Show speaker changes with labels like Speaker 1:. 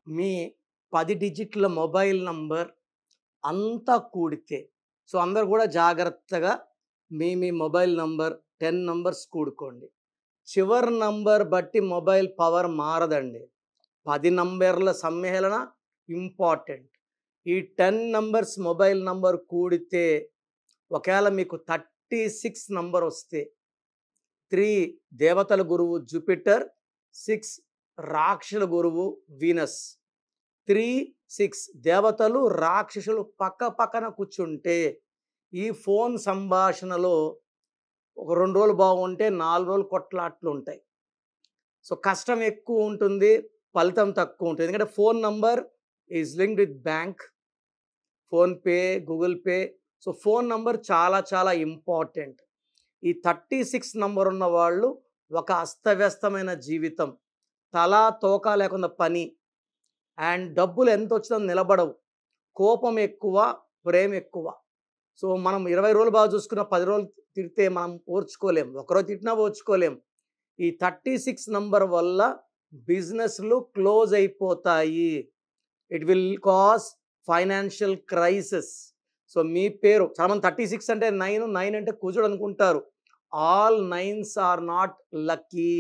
Speaker 1: మీ 10 డిజిట్ల mobile number అంతా కూడితే అందరూ గూడా జాగ్రత్తగా మీ మొబైల్ నంబర్ 10 నంబర్స్ కూడుకోండి. చివరి నంబర్ బట్టి మొబైల్ పవర్ మారదండి. 10 నంబర్ల సమ్మేళన ఇంపార్టెంట్. ఈ 10 నంబర్స్ మొబైల్ నంబర్ కూడితే ఒకేళ మీకు 36 నంబరొస్తే 3 దేవతల గురువు జూపిటర్, 6 రాక్షసుల గురువు వీనస్. 3, 6 దేవతలు, రాక్షసులు పక్క పక్కన కూర్చుంటే ఈ ఫోన్ సంభాషణలో ఒక 2 రోజులు బాగుంటే 4 రోజులు కొట్లాట్లుంటాయి. కష్టం ఎక్కువుంటుంది. ఫలితం తక్కువుంటుంది. ఎందుకంటే phone number is linked with bank, PhonePe, Google pay. Phone number చాలా చాలా ఇంపార్టెంట్. ఈ 36 నంబర్ ఉన్న వాళ్ళు ఒక అస్తవ్యస్తమైన జీవితం. తలా తోక లేకుండా పని. అండ్ డబ్బులు ఎంతొచ్చినా నిలబడవు. కోపం ఎక్కువ, ప్రేమ ఎక్కువ. మనం 20 రోజులు బాగా చూసుకున్న 10 రోజులు తిడితే మనం ఓర్చుకోలేం. ఒకరోజు తిట్టినా ఓర్చుకోలేం. ఈ 36 నంబర్ వల్ల బిజినెస్‌లు క్లోజ్ అయిపోతాయి. It will cause financial crisis. మీ పేరు చాలామంది 36 అంటే 9 అంటే కుజుడు అనుకుంటారు. All 9s are not lucky.